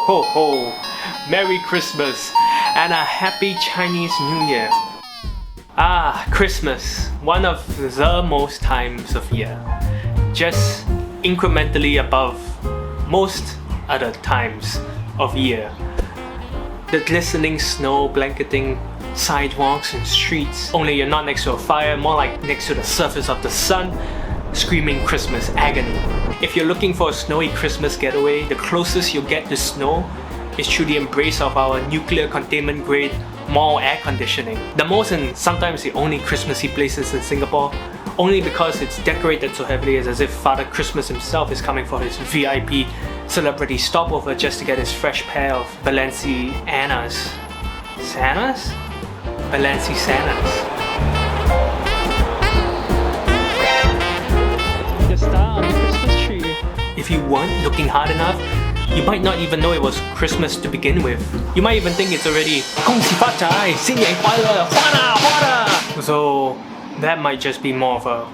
ho ho! Merry Christmas and a happy Chinese New Year. Ah, Christmas, one of the most times of year. Just incrementally above most other times of year. The glistening snow blanketing sidewalks and streets. Only you're not next to a fire, more like next to the surface of the sun, screaming Christmas agony. If you're looking for a snowy Christmas getaway, the closest you'll get to snow is through the embrace of our nuclear containment grade mall air conditioning. The most and sometimes the only Christmassy places in Singapore, only because it's decorated so heavily as if Father Christmas himself is coming for his VIP celebrity stopover just to get his fresh pair of Balencianas. Santas? Balencianas. The star on the Christmas tree. If you weren't looking hard enough, you might not even know it was Christmas to begin with. You might even think it's already 恭喜发财，新年快乐，花啦花啦. So that might just be more of a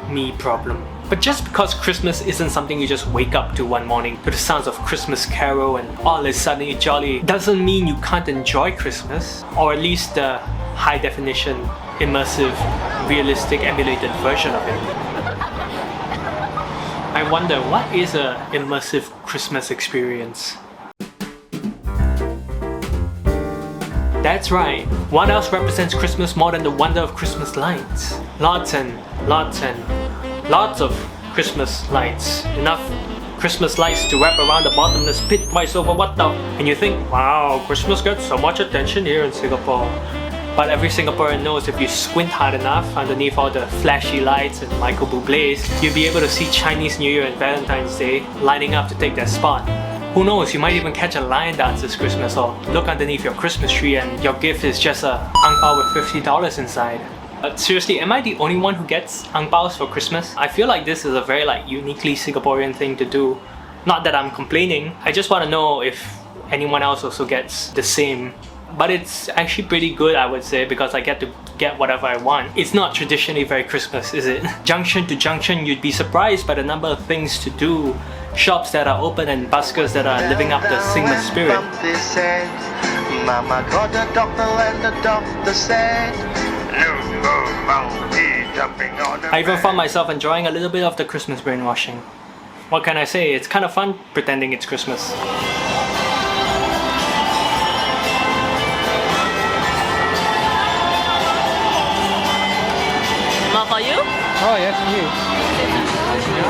me problem. But just because Christmas isn't something you just wake up to one morning to the sounds of Christmas carol and all is suddenly jolly doesn't mean you can't enjoy Christmas, or at least the high definition, immersive, realistic, emulated version of it. I wonder, what is an immersive Christmas experience? That's right, what else represents Christmas more than the wonder of Christmas lights? Lots of Christmas lights. Enough Christmas lights to wrap around the bottomless pit twice over, what the? And you think, wow, Christmas gets so much attention here in Singapore. But every Singaporean knows if you squint hard enough underneath all the flashy lights and Michael Bublé's, you'll be able to see Chinese New Year and Valentine's Day lining up to take their spot. Who knows, you might even catch a lion dance this Christmas, or look underneath your Christmas tree and your gift is just a ang pao with $50 inside. But seriously, am I the only one who gets ang paos for Christmas? I feel like this is a very uniquely Singaporean thing to do. Not that I'm complaining, I just want to know if anyone else also gets the same. But it's actually pretty good, I would say, because I get to get whatever I want. It's not traditionally very Christmas, is it? Junction to junction, you'd be surprised by the number of things to do. Shops that are open and buskers that are living up the Singmas spirit. Mama got the doctor and the doctor said, I even found myself enjoying a little bit of the Christmas brainwashing. What can I say? It's kind of fun pretending it's Christmas. More for you? Oh yes, thank you. Thank you.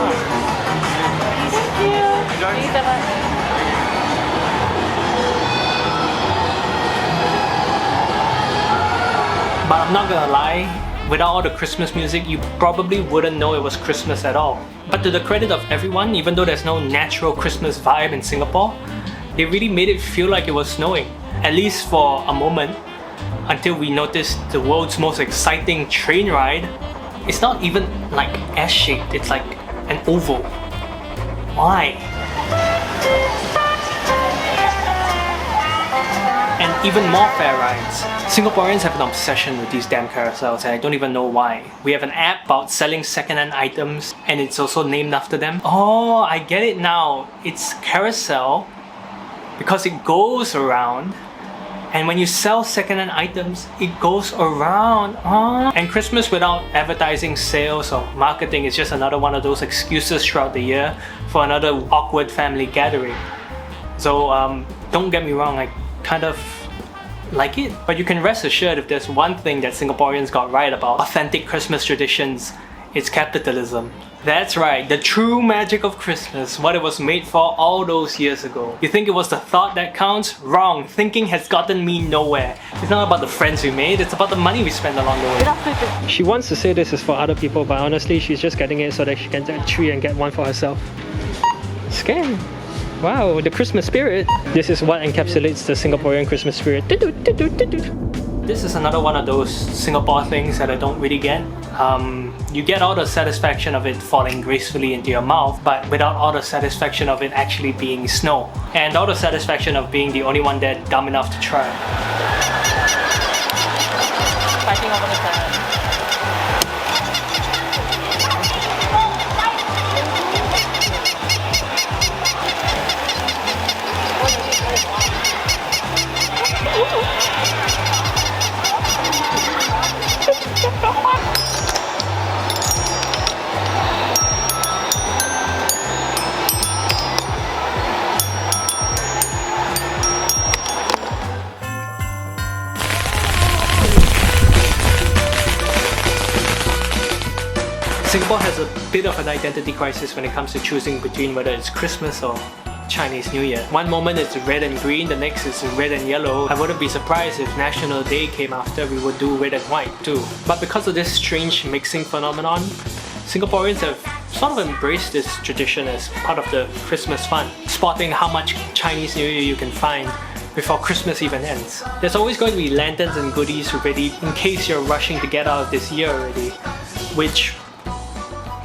But I'm not gonna lie, without all the Christmas music, you probably wouldn't know it was Christmas at all. But to the credit of everyone, even though there's no natural Christmas vibe in Singapore, they really made it feel like it was snowing. At least for a moment, until we noticed the world's most exciting train ride. It's not even like S-shaped, it's like an oval. Why? And even more fair rides. Singaporeans have an obsession with these damn carousels and I don't even know why. We have an app about selling second-hand items and it's also named after them. Oh, I get it now. It's carousel because it goes around. And when you sell second-hand items, it goes around. And Christmas without advertising, sales or marketing is just another one of those excuses throughout the year for another awkward family gathering. So don't get me wrong, I kind of like it. But you can rest assured, if there's one thing that Singaporeans got right about authentic Christmas traditions, it's capitalism. That's right, the true magic of Christmas, what it was made for all those years ago. You think it was the thought that counts? Wrong, thinking has gotten me nowhere. It's not about the friends we made, it's about the money we spend along the way. She wants to say this is for other people, but honestly she's just getting it so that she can get a tree and get one for herself. Scam! Wow, the Christmas spirit! This is what encapsulates the Singaporean Christmas spirit. This is another one of those Singapore things that I don't really get. You get all the satisfaction of it falling gracefully into your mouth, but without all the satisfaction of it actually being snow. And all the satisfaction of being the only one there dumb enough to try. Fighting over the salad. Singapore has a bit of an identity crisis when it comes to choosing between whether it's Christmas or Chinese New Year. One moment it's red and green, the next is red and yellow. I wouldn't be surprised if National Day came after, we would do red and white too. But because of this strange mixing phenomenon, Singaporeans have sort of embraced this tradition as part of the Christmas fun, spotting how much Chinese New Year you can find before Christmas even ends. There's always going to be lanterns and goodies ready in case you're rushing to get out of this year already, which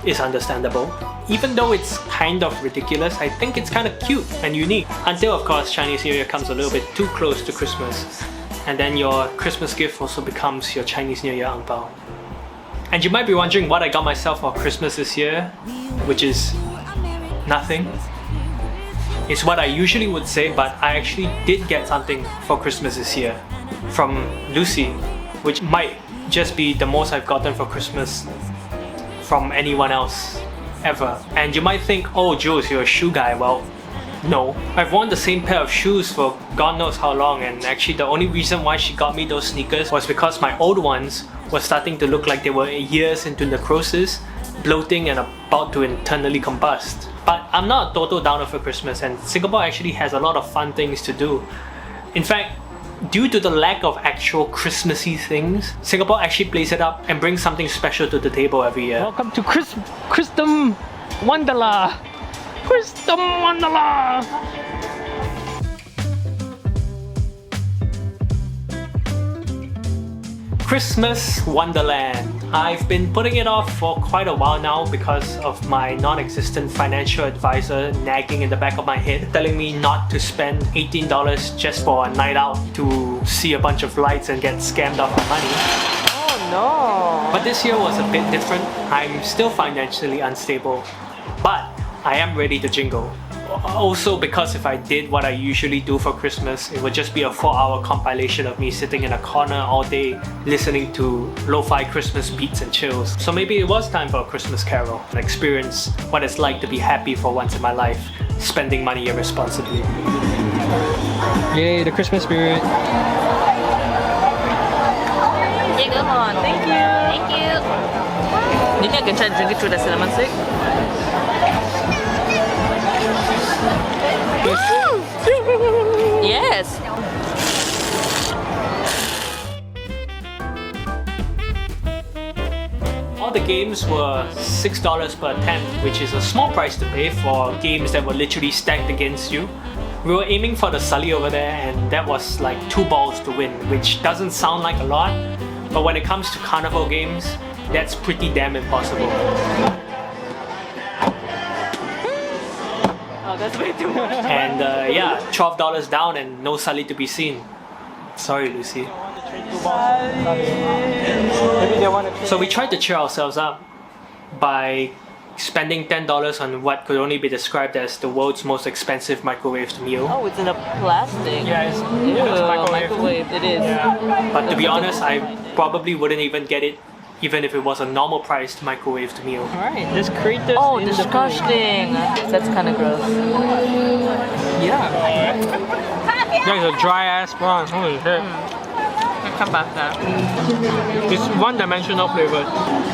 is understandable. Even though it's kind of ridiculous, I think it's kind of cute and unique. Until of course Chinese New Year comes a little bit too close to Christmas, and then your Christmas gift also becomes your Chinese New Year ang pao. And you might be wondering what I got myself for Christmas this year, which is nothing. It's what I usually would say, but I actually did get something for Christmas this year from Lucy, which might just be the most I've gotten for Christmas from anyone else ever. And you might think, oh Jules, you're a shoe guy. Well, no. I've worn the same pair of shoes for God knows how long, and actually the only reason why she got me those sneakers was because my old ones were starting to look like they were years into necrosis, bloating and about to internally combust. But I'm not a total downer for Christmas, and Singapore actually has a lot of fun things to do. In fact, due to the lack of actual Christmassy things, Singapore actually plays it up and brings something special to the table every year. Welcome to Christum Wonderla! Christum Wonderla! Christmas Wonderland. I've been putting it off for quite a while now because of my non-existent financial advisor nagging in the back of my head, telling me not to spend $18 just for a night out to see a bunch of lights and get scammed off my money. Oh no! But this year was a bit different. I'm still financially unstable, but I am ready to jingle. Also because if I did what I usually do for Christmas, it would just be a 4-hour compilation of me sitting in a corner all day listening to lo-fi Christmas beats and chills. So maybe it was time for a Christmas carol and experience what it's like to be happy for once in my life, spending money irresponsibly. Yay, the Christmas spirit. Yeah, come on. Thank you. Thank you. You think I can try to drink it through the cinnamon stick? Yes. All the games were $6 per attempt, which is a small price to pay for games that were literally stacked against you. We were aiming for the Sully over there, and that was like 2 balls to win, which doesn't sound like a lot, but when it comes to carnival games, that's pretty damn impossible. That's way too much. And yeah, $12 down and no Sully to be seen. Sorry, Lucy. So we tried to cheer ourselves up by spending $10 on what could only be described as the world's most expensive microwaved meal. Oh, it's in a plastic. Yeah, it's microwave. It is. Yeah. But to be honest, I probably wouldn't even get it even if it was a normal priced microwaved meal. Alright, there's craters. Oh, disgusting. That's kind of gross. Yeah. There's a dry ass prawn. Holy shit. Come back now. It's one-dimensional flavor.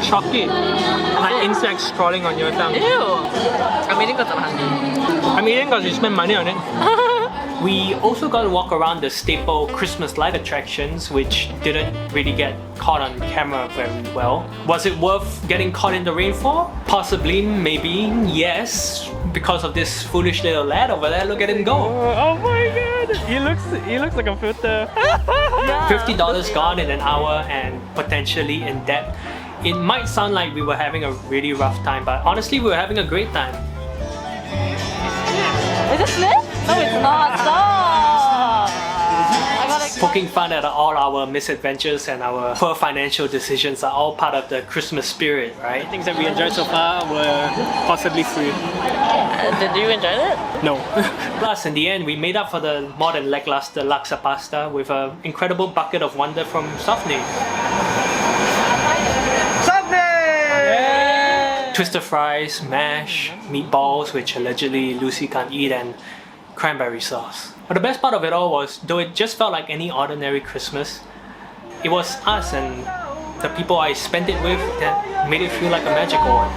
Chalky. Like insects crawling on your tongue. Ew. I'm eating because I'm hungry. I'm eating because you spend money on it. We also got to walk around the staple Christmas light attractions, which didn't really get caught on camera very well. Was it worth getting caught in the rain for? Possibly, maybe, yes. Because of this foolish little lad over there, look at him go. Oh my god, he looks like a filter. $50 gone in an hour and potentially in debt. It might sound like we were having a really rough time, but honestly, we were having a great time. Is it slip? No, it's not. Stop! Poking fun at all our misadventures and our poor financial decisions are all part of the Christmas spirit, right? Things that we enjoyed so far were possibly free. Did you enjoy it? No. Plus, in the end, we made up for the more than lackluster laksa pasta with an incredible bucket of wonder from Sofney. Twister fries, mash, meatballs, which allegedly Lucy can't eat, and cranberry sauce. But the best part of it all was, though it just felt like any ordinary Christmas, it was us and the people I spent it with that made it feel like a magical one.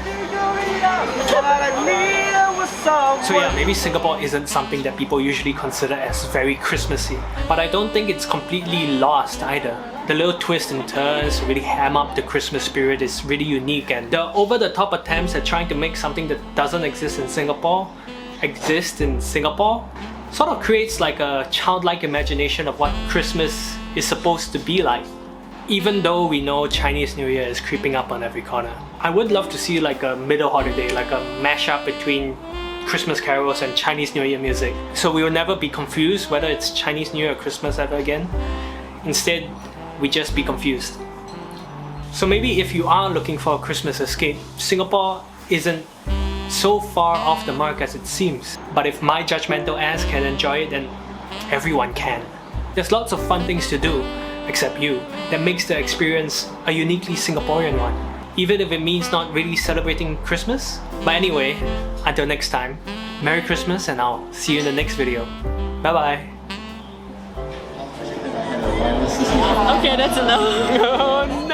So yeah, maybe Singapore isn't something that people usually consider as very Christmassy, but I don't think it's completely lost either. The little twists and turns really ham up the Christmas spirit is really unique, and the over-the-top attempts at trying to make something that doesn't exist in Singapore exist in Singapore sort of creates like a childlike imagination of what Christmas is supposed to be like. Even though we know Chinese New Year is creeping up on every corner, I would love to see like a middle holiday, like a mashup between Christmas carols and Chinese New Year music. So we will never be confused whether it's Chinese New Year or Christmas ever again. Instead, we just be confused. So maybe if you are looking for a Christmas escape, Singapore isn't so far off the mark as it seems. But if my judgmental ass can enjoy it, then everyone can. There's lots of fun things to do, except you, that makes the experience a uniquely Singaporean one, even if it means not really celebrating Christmas. But anyway, until next time, Merry Christmas, and I'll see you in the next video. Bye bye. Okay, that's enough.